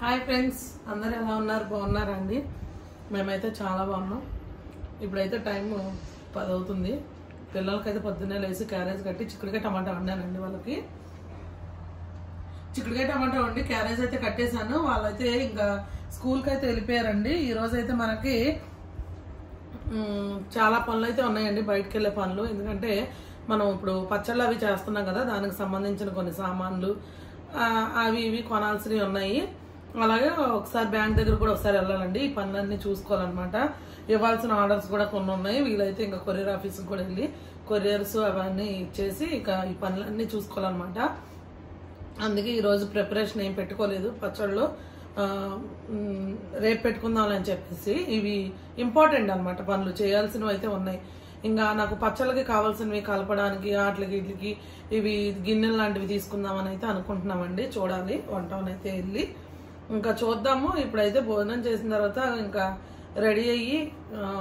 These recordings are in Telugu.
హాయ్ ఫ్రెండ్స్, అందరూ ఎలా ఉన్నారు? బాగున్నారా అండి? మేమైతే చాలా బాగున్నాం. ఇప్పుడైతే టైం 10 అవుతుంది. పిల్లలకైతే పొద్దున్నే లేచి క్యారేజ్ కట్టి చిక్కుడుకాయ టమాటా వండానండి. వాళ్ళకి చిక్కుడుకాయ టమాటా వండి క్యారేజ్ అయితే కట్టేశాను. వాళ్ళైతే ఇంకా స్కూల్కి అయితే వెళ్ళిపోయారండి. ఈరోజు అయితే మనకి చాలా పనులు అయితే ఉన్నాయండి, బయటకు వెళ్ళే పనులు. ఎందుకంటే మనం ఇప్పుడు పచ్చళ్ళు అవి చేస్తున్నాం కదా, దానికి సంబంధించిన కొన్ని సామాన్లు అవి ఇవి కొనాల్సినవి ఉన్నాయి. అలాగే ఒకసారి బ్యాంక్ దగ్గర కూడా ఒకసారి వెళ్ళాలండి, ఈ పనులన్నీ చూసుకోవాలన్నమాట. ఇవ్వాల్సిన ఆర్డర్స్ కూడా కొన్ని ఉన్నాయి. వీలైతే ఇంకా కొరియర్ ఆఫీస్కి కూడా వెళ్ళి కొరియర్స్ అవన్నీ ఇచ్చేసి ఇక ఈ పనులన్నీ చూసుకోవాలన్నమాట. అందుకే ఈరోజు ప్రిపరేషన్ ఏం పెట్టుకోలేదు. పచ్చళ్ళు రేపు పెట్టుకుందామని చెప్పేసి, ఇవి ఇంపార్టెంట్ అనమాట, పనులు చేయాల్సినవి అయితే ఉన్నాయి. ఇంకా నాకు పచ్చళ్ళకి కావాల్సినవి కలపడానికి వాటికి వీటికి ఇవి గిన్నెలు లాంటివి తీసుకుందామని అయితే అనుకుంటున్నామండి. చూడాలి, వంట అయితే వెళ్ళి ఇంకా చూద్దాము. ఇప్పుడైతే భోజనం చేసిన తర్వాత ఇంకా రెడీ అయ్యి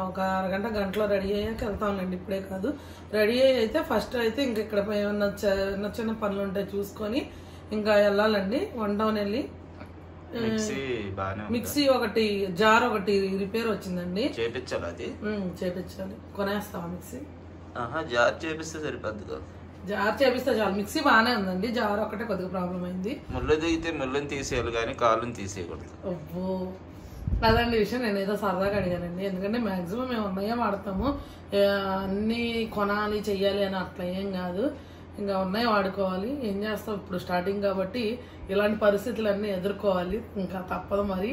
ఒక అరగంట గంటలో రెడీ అయ్యాక వెళ్తామండి. ఇప్పుడే కాదు, రెడీ అయ్యి అయితే ఫస్ట్ అయితే ఇంక ఇక్కడ ఏమన్నా చిన్న చిన్న పనులు ఉంటాయి చూసుకొని ఇంకా వెళ్ళాలండి. వన్ టౌన్ వెళ్ళి మిక్సీ ఒకటి జార్ ఒకటి రిపేర్ వచ్చిందండి, చేపించాలి. అది చేపించాలి. కొనేస్తావా మిక్సీ? జార్ చేపిస్తే సరిపోద్ది. జార్ చేపిస్తే చాలు. మిక్సీ బాగానే ఉందండి, జార్ ఒకటే కొద్దిగా ప్రాబ్లం అయింది. ముళ్ళు దిగితే ముళ్ళని తీసేయాలి కానీ కాళ్ళని తీసేయకూడదు. అబ్బో, అదండి విషయం. నేను ఏదో సరదాగా అడిగానండి, ఎందుకంటే మాక్సిమం మేము ఉన్నాయో వాడతాము. అన్ని కొనాలి చెయ్యాలి అని అట్లా ఏం కాదు, ఇంకా ఉన్నాయి వాడుకోవాలి. ఏం చేస్తాం, ఇప్పుడు స్టార్టింగ్ కాబట్టి ఇలాంటి పరిస్థితులన్నీ ఎదుర్కోవాలి, ఇంకా తప్పదు మరి.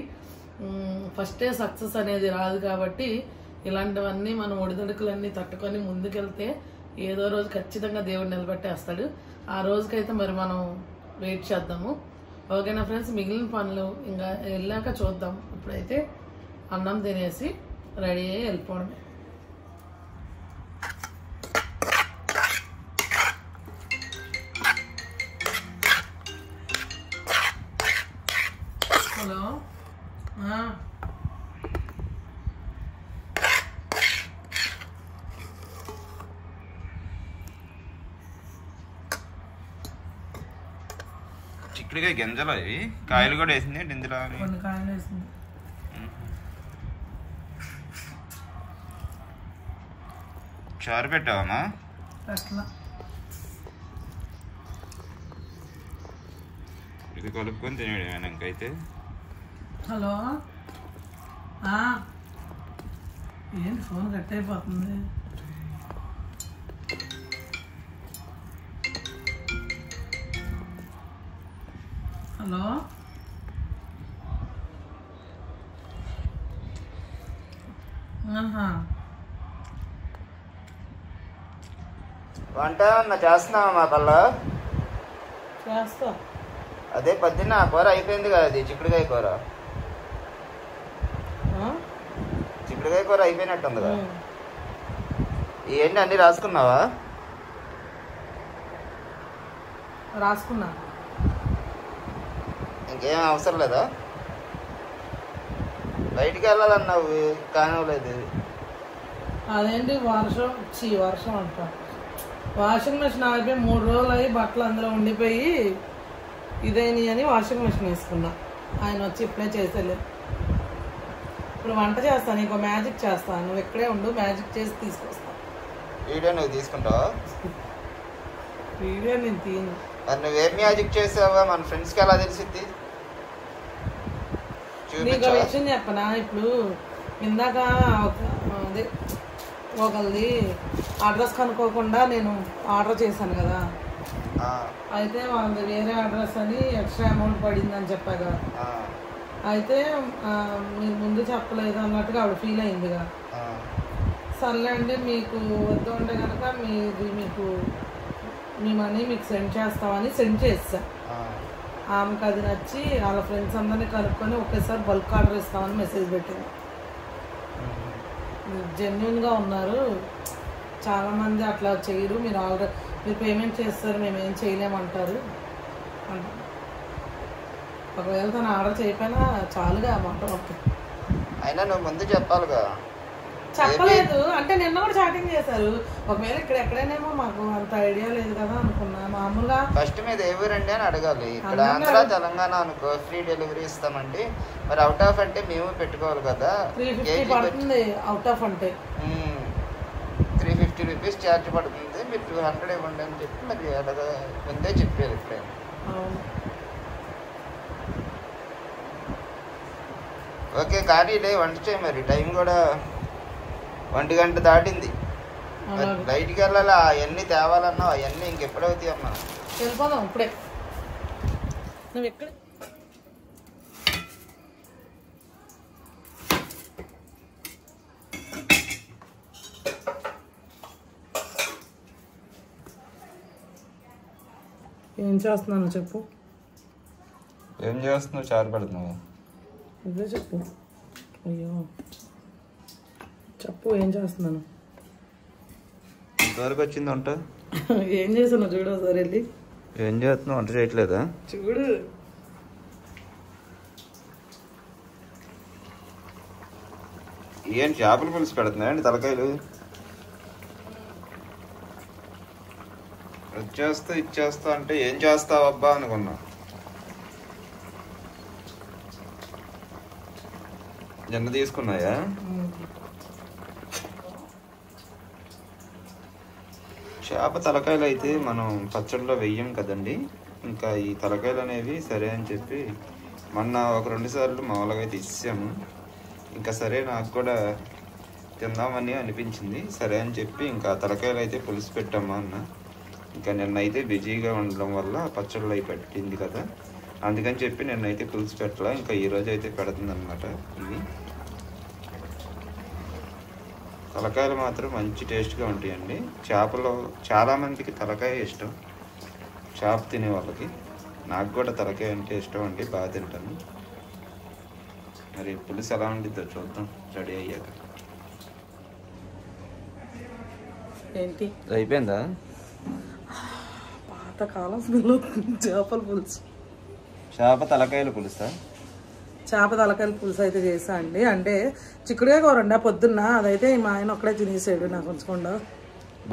ఫస్టే సక్సెస్ అనేది రాదు కాబట్టి ఇలాంటివన్నీ మనం ఒడిదొడుకులన్నీ తట్టుకొని ముందుకెళ్తే ఏదో రోజు ఖచ్చితంగా దేవుడు నిలబెట్టేస్తాడు. ఆ రోజుకైతే మరి మనం వెయిట్ చేద్దాము. ఓకేనా ఫ్రెండ్స్? మిగిలిన పనులు ఇంకా వెళ్ళాక చూద్దాం. ఇప్పుడైతే అన్నం తినేసి రెడీ అయ్యి వెళ్ళిపోవడమే. హలో, చిక్కుడుకాయ గింజలు అవి కాయలు కూడా వేసింది ఇందులో. కొన్ని కాయలు వేసింది. చారు పెట్టావమ్మా? అట్లా ఇది కలుపుకొని తినేయడం ఇంకైతే. హలో, ఏంటి ఫోన్ కట్ అయిపోతుంది? హలో, వంట చేస్తున్నావా మా పల్ల? చేస్తా. అదే పొద్దున్న కూర అయిపోయింది కదా, అది చిక్కుడుకాయ కూర. చిక్కుడుకాయ కూర అయిపోయినట్టుంది కదా. ఏంటి అన్ని రాసుకున్నావా? రాసుకున్నా. ఇంకేం అవసరం లేదా? బయటికి వెళ్ళాలన్నావు కానివ్వలేదు. అదేంటి వర్షం అంట. వాషింగ్ మెషిన్ ఆగిపోయి 3 రోజులు అయ్యి బట్టలు అందులో ఉండిపోయి ఇదేని అని వాషింగ్ మెషిన్ వేసుకున్నా. ఆయన వచ్చి ఇప్పుడే చేసేలేదు. ఇప్పుడు వంట చేస్తాను, ఇంకో మ్యాజిక్ చేస్తాను. నువ్వు ఇక్కడే ఉండు, మ్యాజిక్ చేసి తీసుకొస్తా. వీడియో నువ్వు తీసుకుంటావా? వీడియో నేను తీను. మరి నువ్వేం మ్యాజిక్ చేసావా? మన ఫ్రెండ్స్కి ఎలా తెలిసిద్ది? నీకు విషయం చెప్పనా? ఇప్పుడు ఇందాక అదే ఒకరిది అడ్రస్ కనుక్కోకుండా నేను ఆర్డర్ చేశాను కదా, అయితే వాళ్ళది వేరే అడ్రస్ అని ఎక్స్ట్రా అమౌంట్ పడింది అని చెప్పా కదా. అయితే మీరు ముందు చెప్పలేదు అన్నట్టుగా ఆవిడ ఫీల్ అయిందిగా. సర్లే అండి, మీకు వద్దు ఉంటే కనుక మీకు మీ మనీ మీకు సెండ్ చేస్తామని సెండ్ చేస్తా. ఆమెకు అది నచ్చి వాళ్ళ ఫ్రెండ్స్ అందరినీ కనుక్కొని ఒకేసారి బల్క్ ఆర్డర్ ఇస్తామని మెసేజ్ పెట్టింది. జెన్యున్గా ఉన్నారు, చాలామంది అట్లా చేయరు. మీరు పేమెంట్ చేస్తారు, మేము ఏం చేయలేమంటారు. ఒకవేళ తను ఆర్డర్ చేయకపోయినా చాలుగా మాట. అయినా నువ్వు ముందు చెప్పాలిగా. చెప్పలేదు అంటే నిన్న కూడా చాటింగ్ చేశారు. ఒకవేళ ఇక్కడ ఎక్కడైనా మాకు అంత ఐడియా లేదు కదా అనుకున్నా. మామూలుగా ఫస్ట్ మీద ఏ ఊరండి అని అడగాలి. ఇక్కడ ఆంధ్ర తెలంగాణ అనుకో ఫ్రీ డెలివరీ ఇస్తామండి. మరి అవుట్ ఆఫ్ అంటే మేము పెట్టుకోవాలి కదా. 350 పడుతుంది అవుట్ ఆఫ్ అంటే. 350 రూపీస్ ఛార్జ్ పడుతుంది. మీరు 200 ఇవ్వండి అని చెప్పి మరి అలాగా ముందే చెప్పారు ఇక్కడ. ఓకే కానీ లే వంట చేయి మరి. టైం కూడా 1 గంట దాటింది. బయటికి వెళ్ళాలి. అవన్నీ తేవాలన్నా అవన్నీ ఇంకెప్పుడవుతాయి అమ్మా. వెళ్ళిపోదాం ఇప్పుడే. నువ్వు ఎక్కడ ఏం చేస్తున్నాను చెప్పు. ఏం చేస్తున్నావు? చారు పెడుతున్నావు. ఇదే చెప్పు. అయ్యో చెప్పు ఏం చేస్తున్నాను. ఇంతవరకు వచ్చింది వంట. ఏం చేస్తున్నావు చూడు ఒకసారి వెళ్ళి. ఏం చేస్తున్నావు? వంట చేయట్లేదా? చూడు. ఏం చేపల పులుసు పెడుతున్నాయండి తలకాయలు? వచ్చేస్తా ఇచ్చేస్తా అంటే ఏం చేస్తావు అబ్బా అనుకున్నా. జొన్న తీసుకున్నాయా? చేప తలకాయలు అయితే మనం పచ్చడిలో వెయ్యం కదండి. ఇంకా ఈ తలకాయలు అనేవి సరే అని చెప్పి మొన్న 1-2 సార్లు మామూలుగా తీసాము. ఇంకా సరే నాకు కూడా తిందామని అనిపించింది. సరే అని చెప్పి ఇంకా తలకాయలు అయితే పులుసు పెట్టామా అన్న. ఇంకా నిన్నైతే బిజీగా ఉండడం వల్ల పచ్చళ్ళు అయి పెట్టింది కదా, అందుకని చెప్పి నిన్నైతే పులుసు పెట్టాల. ఇంకా ఈరోజు అయితే పెడుతుంది అనమాట. ఇవి తలకాయలు మాత్రం మంచి టేస్ట్గా ఉంటాయండి. చేపలో చాలామందికి తలకాయ ఇష్టం, చేప తినే వాళ్ళకి. నాకు కూడా తలకాయ అంటే ఇష్టం అండి, బాగా తింటాను. మరి పులుసు ఎలా ఉండిద్దో చూద్దాం రెడీ అయ్యాక. ఏంటి అయిపోయిందా? పాతకాలం స్మెల్ చేపల పులుసు. చేప తలకాయలు పులుసా? చేప తలకాయల పులుసు అయితే చేసా అండి. అంటే చిక్కుడుకాయ కూర ఉండే పొద్దున్న, అదైతే మా ఆయన ఒక్కడే తినేసాడు నాకు ఉంచకుండా.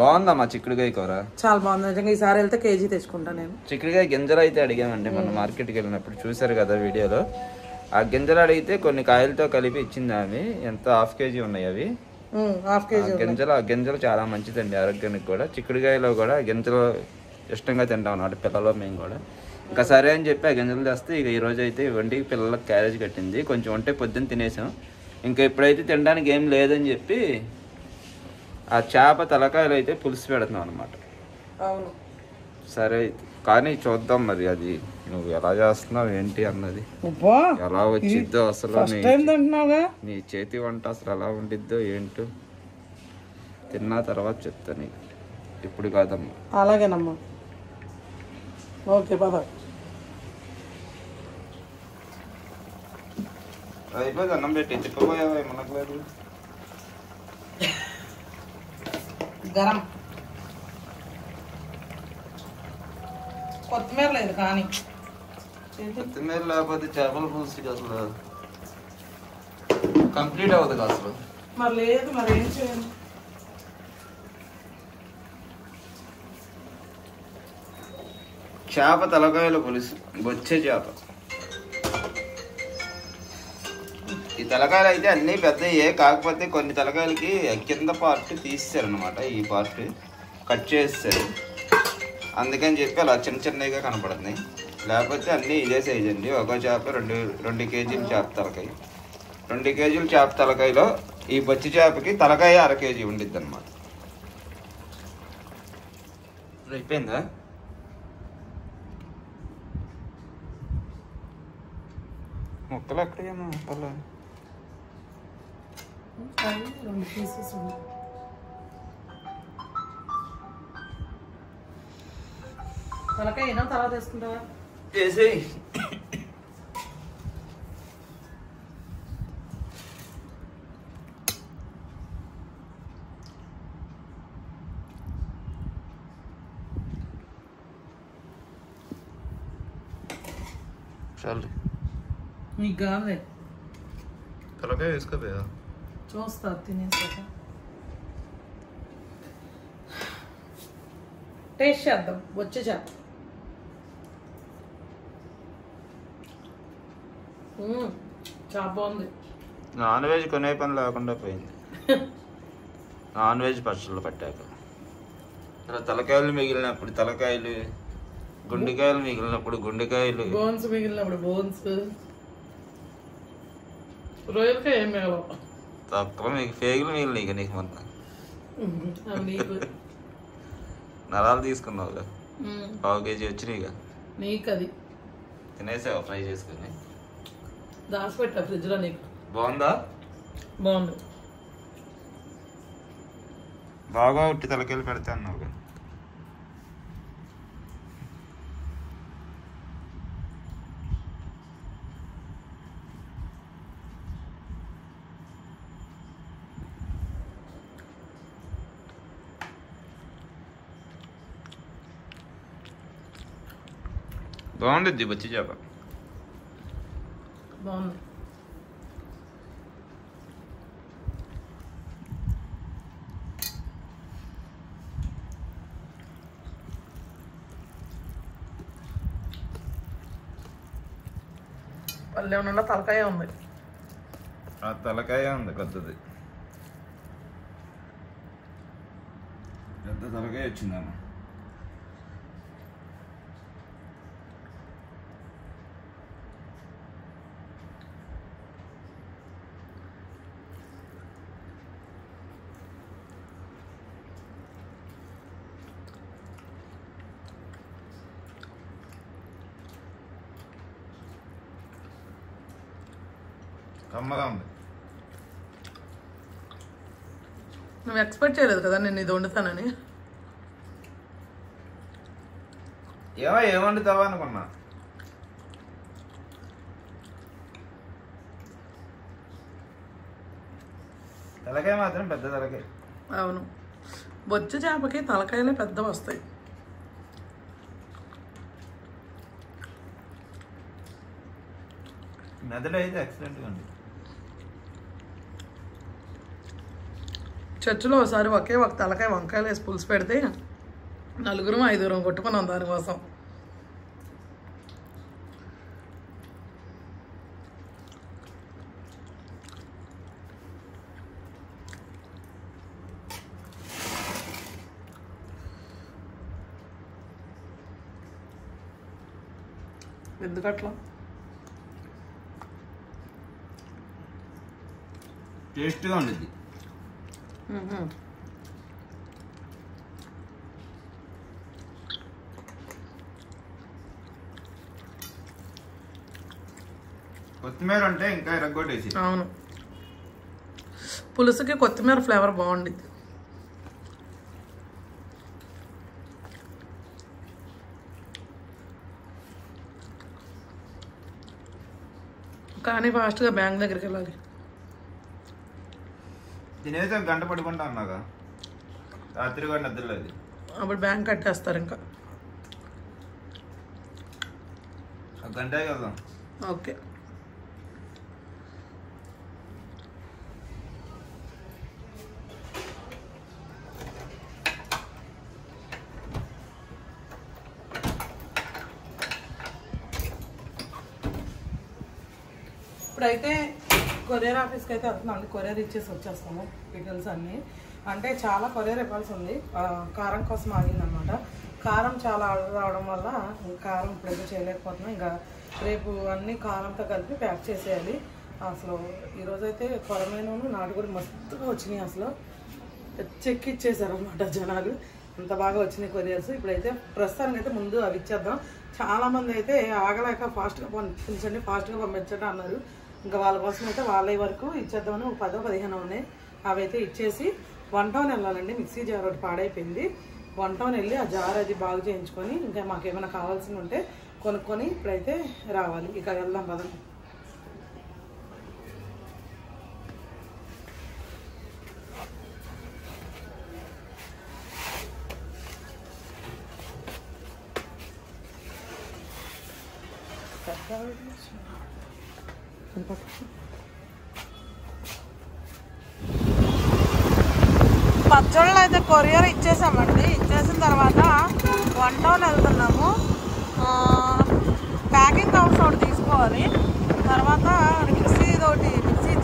బాగుందమ్మా చిక్కుడుకాయ కూర, చాలా బాగుంది నిజంగా. ఈసారి వెళ్తే కేజీ తెచ్చుకుంటా నేను. చిక్కుడుకాయ గింజలు అయితే అడిగామండి మన మార్కెట్కి వెళ్ళినప్పుడు, చూసారు కదా వీడియోలో. ఆ గింజలు అడిగితే కొన్ని కాయలతో కలిపి ఇచ్చింది ఆమె. ఎంత 1/2 కేజీ ఉన్నాయి అవి. 1/2 కేజీ గింజలు. ఆ గింజలు చాలా మంచిదండి ఆరోగ్యానికి కూడా. చిక్కుడుకాయలో కూడా గింజలు ఇష్టంగా తింటాం అన్నమాట పిల్లలు, మేము కూడా. ఇంకా సరే అని చెప్పి ఆ గింజలు తెస్తే ఇక ఈరోజు అయితే వంటికి పిల్లలకు క్యారేజ్ కట్టింది. కొంచెం ఉంటే పొద్దున్న తినేసాం. ఇంకా ఎప్పుడైతే తినడానికి ఏం లేదని చెప్పి ఆ చేప తలకాయలు అయితే పులుసు పెడుతున్నాం అనమాట. అవును సరే కానీ చూద్దాం మరి అది నువ్వు ఎలా చేస్తున్నావు ఏంటి అన్నది, ఎలా వచ్చిద్దో అసలు నీ చేతి వంట అసలు ఎలా ఉండిద్దో ఏంటో తిన్న తర్వాత చెప్తా నీకు, ఇప్పుడు కాదమ్మా. అలాగేనమ్మా. ఓకే పద. అయిపోయింది అన్నం పెట్టి చెప్పబోయావా మనకు గరం కొత్తిమీర లేదు కానీ. కొత్తిమీర లేకపోతే చేపల పులుసుకి అసలు కంప్లీట్ అవ్వదు అసలు. మరి లేదు, మరి ఏం చేయాలి? చేప తలకాయల పులుసు, బొచ్చే చేప. ఈ తలకాయలు అయితే అన్నీ పెద్దయే, కాకపోతే కొన్ని తలకాయలకి కింద పార్ట్ తీసేశారనమాట. ఈ పార్ట్ కట్ చేసేసారు, అందుకని చెప్పి అలా చిన్న చిన్నగా కనపడుతున్నాయి. లేకపోతే అన్నీ ఇదే సైజ్ అండి. ఒక చేప 2 కేజీలు చేప తలకాయ. 2 కేజీలు చేప తలకాయలో ఈ బొచ్చి చేపకి తలకాయ 1/2 కేజీ ఉండిద్ది అనమాట. అయిపోయిందా? ముక్కలు ఎక్కడేమో ముక్కలు 2 పీసెస్ ఉన్నాయి. తలకాయ ఏదో తర్వాత వేసుకుంటావా? వేసేయి. చాలు నీకు కాదులే, తలకాయ వేసుకోపోయా. చూస్తా తినేసాక. టేస్ట్ చేద్దాం వచ్చే చేద్దాం. చాలా బాగుంది. నాన్ వెజ్ కొనే పని లేకుండా పోయింది. నాన్ వెజ్ పచ్చళ్ళు పట్టాక ఇలా తలకాయలు మిగిలినప్పుడు తలకాయలు, గుండెకాయలు మిగిలినప్పుడు గుండెకాయలు, బోన్స్ మిగిలినప్పుడు బోన్స్, రొయ్యలకాయ ఏం మిగలవు. తక్కువ మీకు ఫేగులు మిగిలినాయి ఇక నీకు మొత్తం. నీకు నరాలు తీసుకున్నావు, 1/2 kg వచ్చినాయి ఇక నీకు. అది తినేసావా ఫ్రై చేసుకుని? దాచిపెట్టా ఫ్రిడ్జ్లో. నీకు బాగుందా? బాగుంది. బాగా ఉట్టి తలకాయలు పెడతా అన్నావు. బాగుంటుంది బొచ్చి చేప. బాగుంది. పల్లె ఉన్న తలకాయ ఉంది. ఆ తలకాయ ఉంది పెద్దది, పెద్ద తలకాయ వచ్చిందమ్మా. కమ్మగా ఉంది. నువ్వు ఎక్స్పెక్ట్ చేయలేదు కదా నేను ఇది వండుతానని. ఏమండుతావా అనుకున్నా. తలకాయ మాత్రం పెద్ద తలకాయ. అవును, బొచ్చు చేపకి తలకాయలే పెద్ద వస్తాయి. మెదడు అయితే ఎక్సలెంట్గా ఉంది. చర్చిలో ఒకసారి ఒకే ఒక తలకాయ వంకాయలు వేసి పులుసు పెడితే 4-5 కొట్టుకున్నాం దానికోసం. ఎందుకట్లా? టేస్ట్గా ఉండేది. కొత్తిమీర అంటే ఇంకా ఎరగొట్టేసి. అవును, పులుసుకి కొత్తిమీర ఫ్లేవర్ బాగుండిద్ది. కానీ ఫాస్ట్గా బ్యాంక్ దగ్గరికి వెళ్ళాలి. తినేసి 1 గంట పడుకుంటా అన్నాగా, రాత్రి కూడా నిద్రలేదు. అప్పుడు బ్యాంక్ కట్టేస్తారు. ఇంకా 1 గంటే వెళ్దాం. ఓకే. ఇప్పుడైతే కొరియర్ ఆఫీస్కి అయితే వెళ్తున్నాం. కొరియర్ ఇచ్చేసి వచ్చేస్తాము పికిల్స్ అన్నీ. అంటే చాలా కొరియర్ ఇవ్వాల్సి ఉంది. కారం కోసం ఆగిందనమాట. కారం చాలా ఆర్డర్ రావడం వల్ల కారం ఇప్పుడైతే చేయలేకపోతున్నాం. ఇంకా రేపు అన్నీ కారంతో కలిపి ప్యాక్ చేసేయాలి. అసలు ఈరోజైతే కొరమేను నాటుగుడి మస్తుగా వచ్చినాయి. అసలు చెక్కిచ్చేసారు అనమాట జనాలు. అంత బాగా వచ్చినాయి కొరియర్స్. ఇప్పుడైతే ప్రస్తుతానికి అయితే ముందు అవి ఇచ్చేద్దాం. చాలామంది అయితే ఆగలేక ఫాస్ట్గా పంపించండి, ఫాస్ట్గా పంపించండి అన్నారు. ఇంకా వాళ్ళ కోసం అయితే వాళ్ళ వరకు ఇచ్చేద్దామని 10-15 ఉన్నాయి. అవి అయితే ఇచ్చేసి 1 టౌన్ వెళ్ళాలండి. మిక్సీ జార్ ఒకటి పాడైపోయింది. 1 టౌన్ వెళ్ళి ఆ జార్ అది బాగు చేయించుకొని ఇంకా మాకు ఏమైనా కావాల్సి ఉంటే కొనుక్కొని ఇప్పుడైతే రావాలి. ఇక వెళ్దాం పదండి. పచ్చళ్ళు అయితే కొరియర్ ఇచ్చేసామండి. ఇచ్చేసిన తర్వాత 1 టౌన్ వెళ్తున్నాము. ప్యాకింగ్ కవర్స్ ఒకటి తీసుకోవాలి. తర్వాత మిక్సీ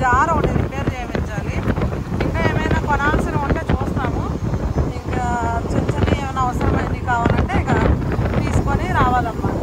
జార్ ఒకటి రిపేర్ చేయించాలి. ఇంకా ఏమైనా కొనాల్సిన ఉంటే చూస్తాము. ఇంకా చిన్న చిన్న ఏమైనా అవసరమైనవి కావాలంటే ఇక తీసుకొని రావాలన్నమాట.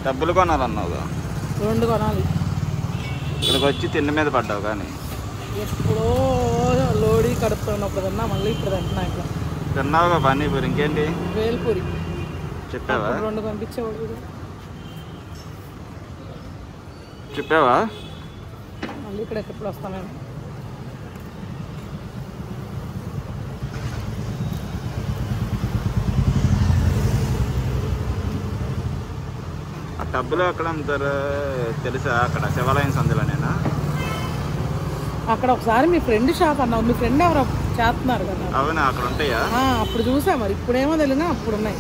డబ్బులు కొనాలన్నావుగా? 2 కొనాలి. ఇక్కడికి వచ్చి తిండి మీద పడ్డావు కానీ ఎప్పుడో లోడీ కడుపుతున్నప్పుడు తిన్నా, మళ్ళీ ఇప్పుడు తింటున్నా. ఇట్లా తిన్నావుగా పానీపూరి. ఇంకేంటి వేల్పూరి చెప్పావా? 2 పంపించేవాడు. చెప్పావా? మళ్ళీ ఇక్కడ ఎప్పుడు వస్తాను. ఆ డబ్బులు ఎక్కడ అమ్ముతారో తెలుసా? అక్కడ శివాలయం సందులోనేనా? అక్కడ ఒకసారి మీ ఫ్రెండ్ షాప్ అన్నావు. మీ ఫ్రెండ్ ఎవరో చేస్తున్నారు కదా? అవునా, అక్కడ ఉంటాయా? అప్పుడు చూసా. మరి ఇప్పుడేమో తెలియదు, అప్పుడు ఉన్నాయి.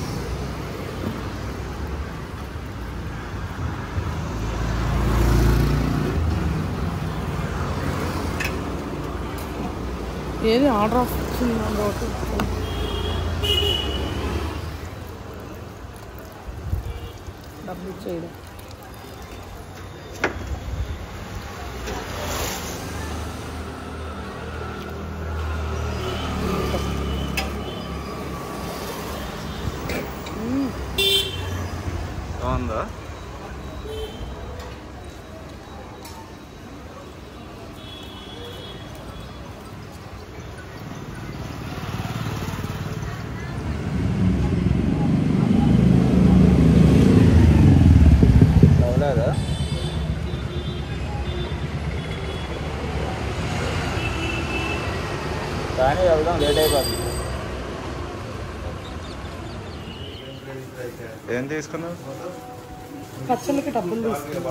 ఏది ఆర్డర్ వచ్చింది ఒకటి. డబ్బులు ఇచ్చేయడం. బాగుందా? కానీ వెళ్దాం, లేట్ అయిపోతుంది. ఏం తీసుకున్నావు? పచ్చళ్ళకి డబ్బులు తీసుకున్నాను.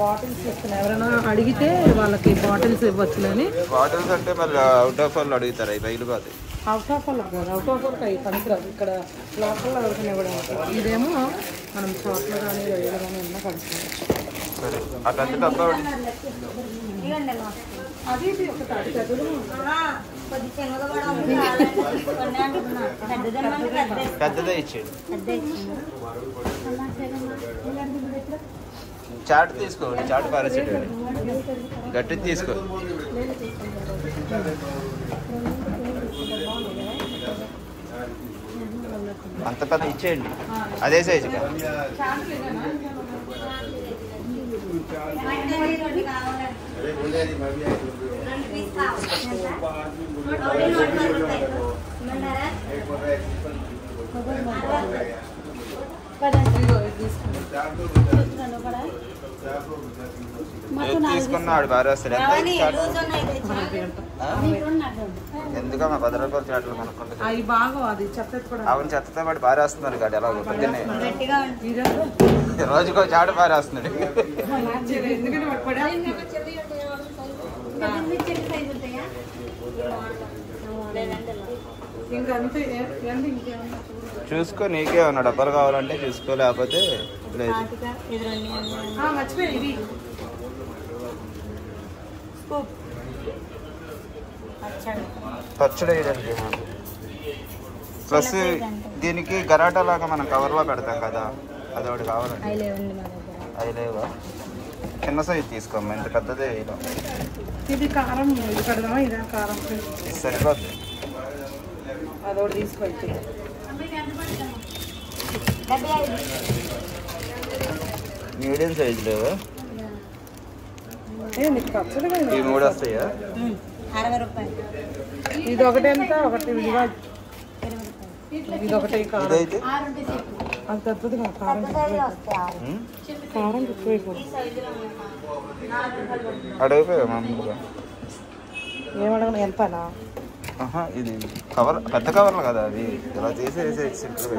బాటిల్స్ తీసుకున్నాను. ఎవరైనా అడిగితే వాళ్ళకి బాటిల్స్ ఇవ్వచ్చులని. బాటిల్స్ అంటే మళ్ళీ అవుట్ ఆఫ్ వాళ్ళు అడుగుతారు, అవి బయలుపోతాయి. అవుట్ ఆఫ్ వాళ్ళకి కాదు, అవుట్ ఆఫ్ వాళ్ళకి అవి పనికిరాదు. ఇక్కడ లోకల్లో ఎవరికైనా ఇవ్వడానికి. ఇదేమో మనం షాప్లో కానీ రైలు కానీ ఉన్నా కలుసుకోవచ్చు. సరే, ఆ పెద్ద డబ్బా అది ఒక తాటి పెద్దది పెద్దదే ఇచ్చేది. చాట్ తీసుకోండి, చాట్ పారేసేటండి. గట్టిది తీసుకో. అంత పెద్ద ఇచ్చేయండి, అదే సైజుగా. తీసుకున్నాడు బారేస్తాడు. ఎందుకమ్మా 10 రూపాయలు చాట్లు కొనుక్కుంటుంది. అవును, చెత్తతో పాటు బారేస్తున్నాడు కాదు. ఎలా పొద్దున్నే రోజుకో చాటు బారేస్తున్నాడు. చూసుకో, నీకే ఉన్నా డబ్బాలు కావాలంటే చూసుకో, లేకపోతే లేదు. పచ్చడి వేయడానికి ప్లస్ దీనికి గరాటా లాగా మనం కవర్లో పెడతాం కదా, అది ఒకటి కావాలండి. అవి లేవా? చిన్న సైజు తీసుకోమ్మా, ఇంత పెద్దదే వేయడం. ఇది కారం పెడదామా? ఇదా కారం సరిపోద్ది. అదొకటి తీసుకోవచ్చు. మీడియం సైజు లేవా? నీకు పచ్చడి కదా. ఈ 3 వస్తాయా? 60 రూపాయలు. ఇది ఒకటి ఎంత? ఒకటి విడిగా 20 రూపాయలు. ఇది ఒకటి కారం. ఇదైతే అది పెద్దది కాదు, కారం కారం ఎక్కువ అయిపోతుంది. అడిగిపోయా మామూలుగా. ఏమడగను ఎంతనా? ఇది కవర్ పెద్ద కవర్లు కదా అది, ఇలా తీసేసి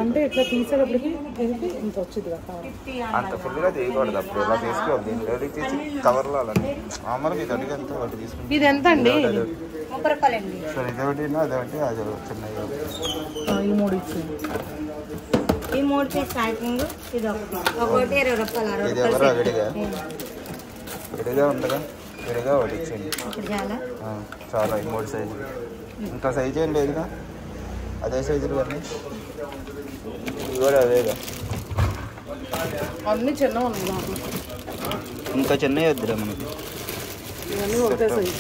అంటే ఇట్లా తీసేటప్పటికి ఇది ఇంత వచ్చింది కదా కారం. అంత ఫుల్గా తీయకూడదు, అప్పుడు ఇలా తీసుకోవాలి. దీన్ని రెడీ తీసి కవర్లో అలా మామూలుగా ఇది అడిగి ఎంత ఒకటి తీసుకుంటాం. ఇది ఎంత అండి? 30 రూపాయలండి. సరే ఇదొకటి అదొకటి అది చిన్నగా. ఈ 3 ఇచ్చింది. ఈ 3 పీస్ ప్యాకింగ్. ఇది ఒకటి 20 రూపాయలు. 60 ఇది ఎవరు రూపాయలు. విడిగా ఉందిగా, విడిగా ఒకటి ఇచ్చేయండి. ఇప్పుడు చాలా చాలా ఈ 3 సైజులు. ఇంకా సైజు ఏం లేదుగా, అదే సైజులు కానీ ఇవి కూడా అదేగా. అన్ని చిన్న ఉన్నాయి. ఇంకా చిన్నవి వద్దురా మనకి. ఇవన్నీ ఒకటే సైజు.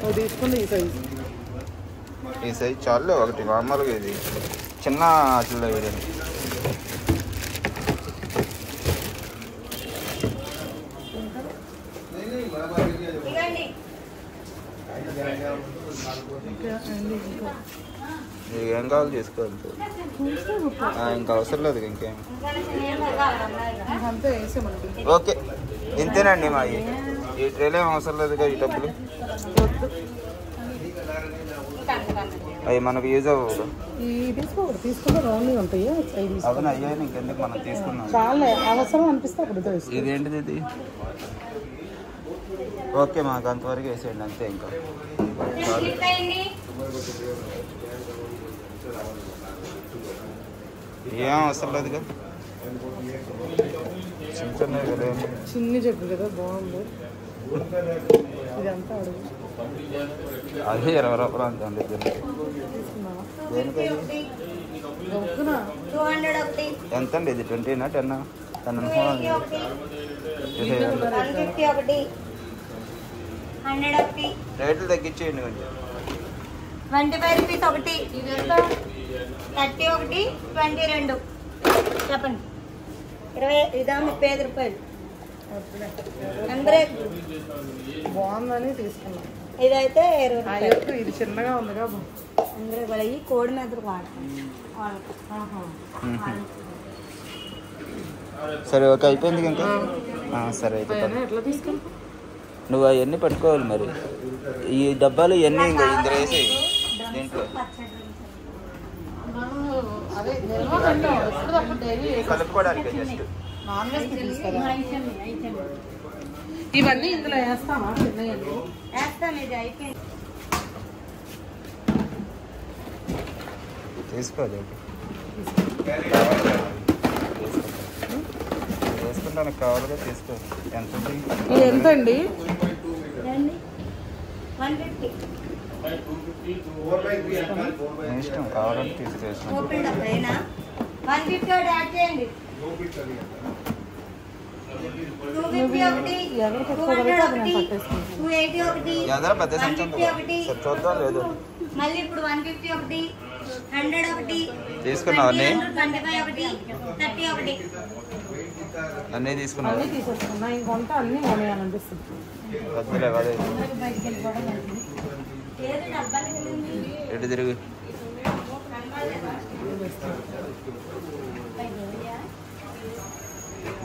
అది తీసుకుంటే ఈ సైజు. ఈ సైజు చాలు ఒకటి మామూలుగా. ఇది చిన్న అట్లా వేయండి. ఇవ్వండి. మీకు ఏం కావాలి చేసుకోవాలి. ఇంకా అవసరం లేదు ఇంకేం. అంతా వేసేమండి. ఓకే ఇంతేనండి మా ఈ ట్రైలో ఏం అవసరం లేదుగా. ఈ డబ్బులు అవి మనకు యూజ్ అవ్వదు. తీసుకుంటే రౌండ్ ఉంటాయి. అవును అయ్యా, ఇంకెందుకు మనం తీసుకున్నాం. చాలా అవసరం అనిపిస్తే అప్పుడు ఇదేంటిది ఇది? ఓకే మాకు అంతవరకు వేసేయండి అంతే. ఇంకా ఏం అవసరం లేదుగా. చిన్ని చెప్పు కదా, బాగుంది. ఇదంతా అడుగు. అదే 20 రూపాయలు అంతే అండి. దేనికి ఎంత అండి ఇది? 20నా 10? 10 150 ఒకటి. 100 ఒకటి. రేట్లు తగ్గించేయండి కొంచెం. 25 రూపీస్ ఒకటి. 30 ఒకటి. 22 చెప్పండి. 20 ఇదా 35 రూపాయలు. బాగుందని తీసుకున్నాం. ఇదైతే 20 రూపాయలు. ఇది చిన్నగా ఉందిగా. అందరూ కూడా ఈ కోడి మీద వాడతాం. సరే ఓకే అయిపోయింది ఇంకా. సరే అయితే ఎట్లా తీసుకుంటాం? నువ్వు అవన్నీ పట్టుకోవాలి మరి. ఈ డబ్బాలు ఇవన్నీ ఇంకా ఇందులో వేసి దీంట్లో కలుపుకోవడానికి జస్ట్. ఇవన్నీ ఇందులో వేస్తామా? వేస్తాం. ఇది అయిపోయింది. తీసుకోవాలి. వేసుకుంటానికి కావాలిగా తీసుకో. ఎంత ఎంత అండి? 150. ఇష్టం కావాలని తీసుకొస్తాను. 150 యాడ్ చేయండి. 250 ఒకటి. 200 ఒకటి. 280 ఒకటి. 150 ఒకటి. చూద్దాం లేదు. మళ్ళీ ఇప్పుడు 150 ఒకటి. 100 ఒకటి. తీసుకున్నావు అన్నీ? 25 ఒకటి. 30 ఒకటి. అన్నీ తీసుకున్నావు? అన్నీ తీసేసుకున్నా. ఇంకొంటే అన్నీ కొనేయాలనిపిస్తుంది. వద్దులే అదే. ఎటు తిరుగు.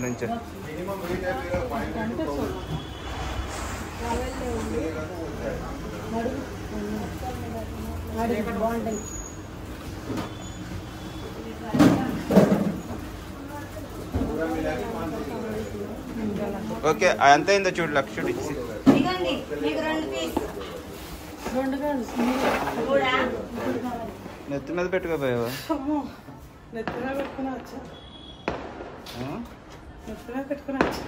నుంచి బాగుంటాయి. ఓకే ఎంత అయిందో చూడు. లక్ష ఇచ్చి ఇదిగోండి మీకు 2 పీస్. 2 కాదు. నెత్తి మీద పెట్టుకోపోయావా? నెత్తిన పెట్టుకుని వచ్చా. నెత్తిన పెట్టుకుని వచ్చా.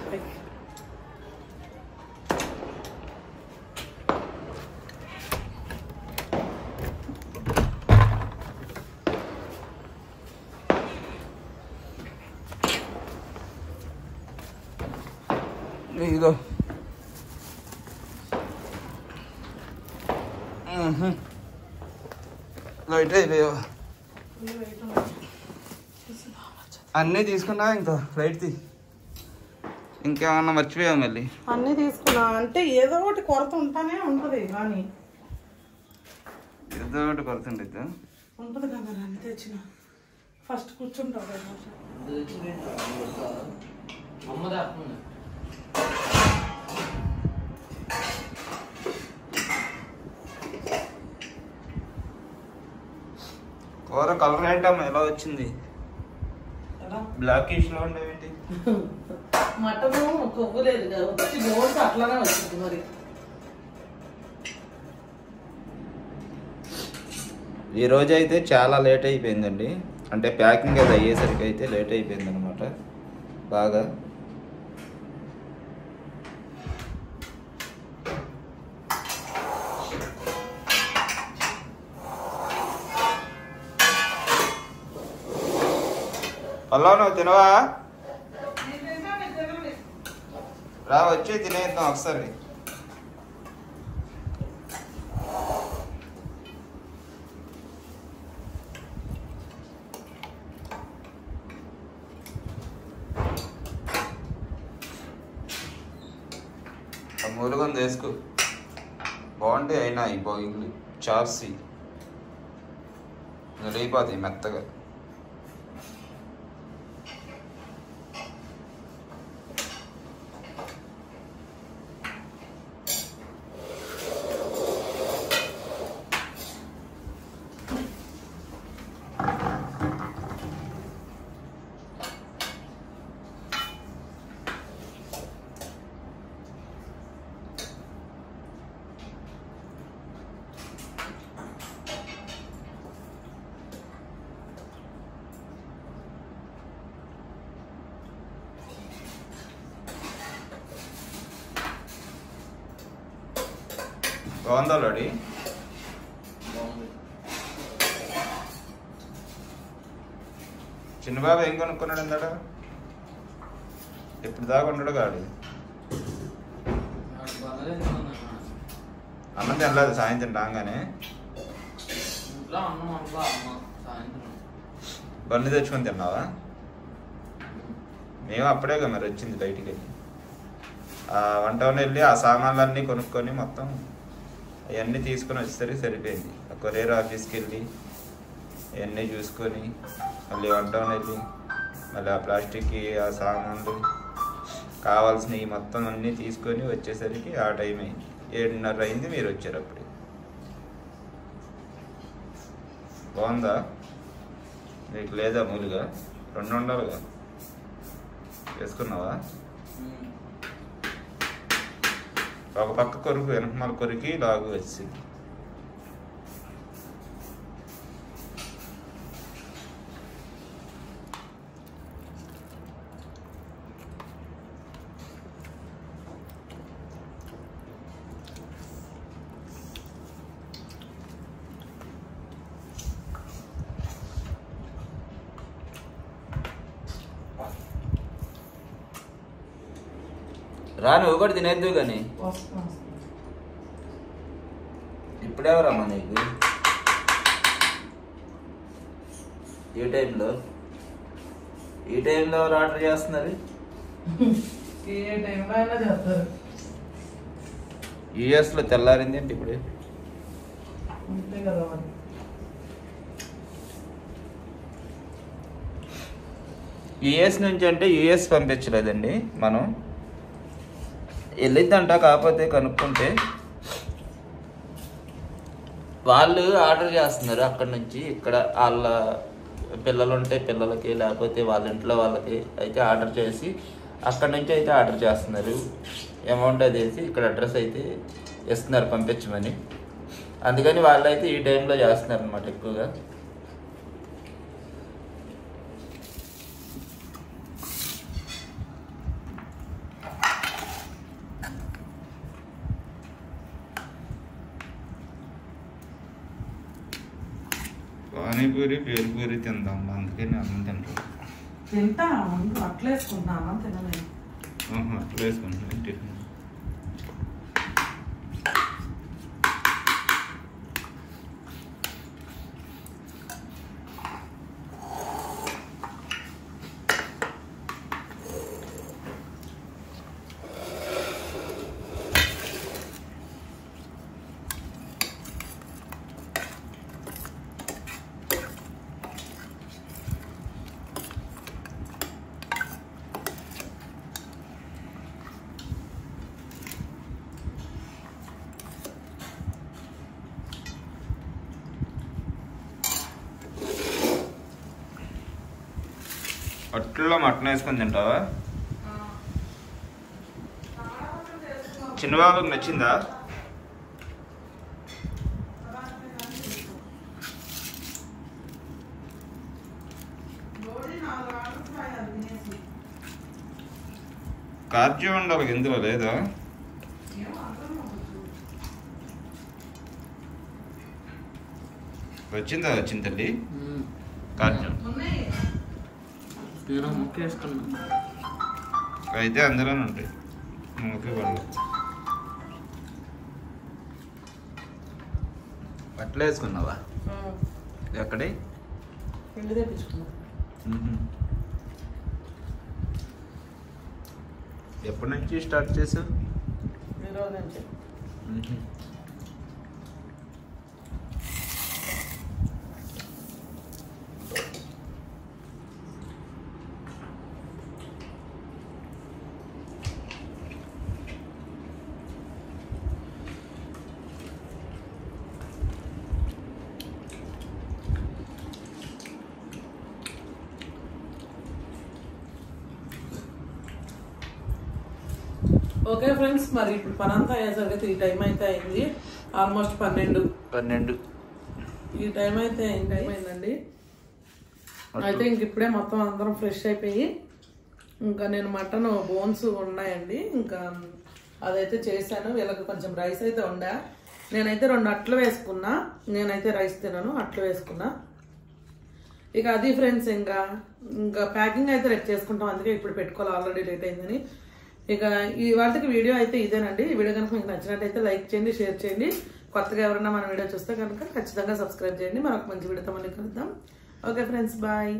ఇదిగో లైట్ అయిపోయావా? అన్నీ తీసుకున్నా ఇంకా లైట్ తీ. ఇంకేమన్నా మర్చిపోయావు మళ్ళీ? అన్నీ తీసుకున్నా అంటే ఏదో ఒకటి కొరత ఉంటానే ఉంటుంది కానీ ఏదో ఒకటి కొరత ఉంటుంది కదా అన్ని తెచ్చిన ఫస్ట్ కూర్చుంటావు కదా కూర కలర్ ఏంటమ్మా ఎలా వచ్చింది? బ్లాకిష్ లో ఉండేవి. మటను కొవ్వు లేదు కదా వచ్చి బోన్స్ అట్లానే వచ్చింది మరి. ఈ రోజు అయితే చాలా లేట్ అయిపోయిందండి, అంటే ప్యాకింగ్ అది అయ్యేసరికి అయితే లేట్ అయిపోయింది అనమాట బాగా. హలో, నువ్వు తినవా? రా వచ్చి తినేద్దాం ఒకసారి. మూలుగొంది వేసుకో, బాగుంటాయి. అయినా ఈ బాయిల్లు చాప్సి అయిపోతాయి మెత్తగా. బాగుందా లాడి? చిన్నబాబు ఏం కొనుక్కున్నాడు ఇందాక? ఇప్పుడు దాకా ఉండడు కాడు. అన్నం తినలేదు సాయంత్రం రాగానే. బన్ను తెచ్చుకొని తిన్నావా? మేము అప్పుడే కదా మరి వచ్చింది బయటికి వెళ్ళి. వంట వెళ్ళి ఆ సామాన్లన్నీ కొనుక్కొని మొత్తం అవన్నీ తీసుకొని వచ్చేసరికి సరిపోయింది. కొరియర్ ఆఫీస్కి వెళ్ళి అవన్నీ చూసుకొని మళ్ళీ వంట వెళ్ళి మళ్ళీ ఆ ప్లాస్టిక్కి ఆ సామాన్లు కావాల్సినవి మొత్తం అన్నీ తీసుకొని వచ్చేసరికి ఆ టైం అయింది. 7:30 అయింది, మీరు వచ్చారు అప్పుడు. బాగుందా? నీకు లేదా మూలుగా? 2 ఉండాలిగా. వేసుకున్నావా? ఒక పక్క కొరుకు, వెనకమాల కొరికి లాగు వచ్చింది. రా, నువ్వు కూడా తినేద్దు కానీ. ఇప్పుడెవరమ్మా నీకు ఈ టైంలో ఎవరు ఆర్డర్ చేస్తున్నారు? ఏ టైంలో అయినా చేస్తారు. యూఎస్లో తెల్లారింది ఏంటి ఇప్పుడు? అంతే కదా మరి. యూఎస్ నుంచి అంటే యూఎస్ పంపించలేదండి, మనం వెళ్ళిద్దంట. కాకపోతే కనుక్కుంటే వాళ్ళు ఆర్డర్ చేస్తున్నారు అక్కడ నుంచి. ఇక్కడ వాళ్ళ పిల్లలు ఉంటే పిల్లలకి, లేకపోతే వాళ్ళ ఇంట్లో వాళ్ళకి అయితే ఆర్డర్ చేసి అక్కడ నుంచి అయితే ఆర్డర్ చేస్తున్నారు. అమౌంట్ అది వేసి ఇక్కడ అడ్రస్ అయితే ఇస్తున్నారు పంపించమని. అందుకని వాళ్ళు అయితే ఈ టైంలో చేస్తున్నారు అన్నమాట ఎక్కువగా. పానీపూరి, పేరుపూరి తిందాం, అందుకని అన్నం తింటాం. తింటా అట్లా వేసుకుంటా, అన్నం తినలేదు. అట్లా వేసుకుంటాం టిఫిన్. అట్లలో మటన్ వేసుకొని తింటావా? చిన్నబాబుకి నచ్చిందా? కార్జీ ఉండాలి ఇందులో లేదా? వచ్చిందా? వచ్చింది తల్లి కార్జీ అయితే అందులోనే ఉంటాయి ముఖ్య పళ్ళు. బట్టలు వేసుకున్నావా? ఎక్కడే పిండి తెప్పించుకున్నా. ఎప్పటి నుంచి స్టార్ట్ చేసావు? ఈరోజు నుంచి. ఓకే ఫ్రెండ్స్, మరి ఇప్పుడు పని అంతా అయ్యేసరికి ఈ టైం అయితే అయింది. ఆల్మోస్ట్ 12 ఈ టైం అయితే అయిందండి. అయితే ఇంక ఇప్పుడే మొత్తం అందరం ఫ్రెష్ అయిపోయి ఇంకా నేను మటన్ బోన్స్ ఉన్నాయండి, ఇంకా అదైతే చేశాను. వీళ్ళకి కొంచెం రైస్ అయితే ఉండా. నేనైతే 2 అట్లు వేసుకున్నా. నేనైతే రైస్ తినను, అట్లు వేసుకున్నా. ఇక అది ఫ్రెండ్స్, ఇంకా ప్యాకింగ్ అయితే రేపు చేసుకుంటాం. అందుకే ఇప్పుడు పెట్టుకోవాలి, ఆల్రెడీ లేట్ అయిందని. ఇక ఈ వాటికి వీడియో అయితే ఇదేనండి. ఈ వీడియో కనుక మీకు నచ్చినట్టయితే లైక్ చేయండి, షేర్ చేయండి. కొత్తగా ఎవరైనా మన వీడియో చూస్తే కనుక ఖచ్చితంగా సబ్స్క్రైబ్ చేయండి. మరొక మంచి వీడియోతో మళ్ళీ కలుద్దాం. Okay friends, bye.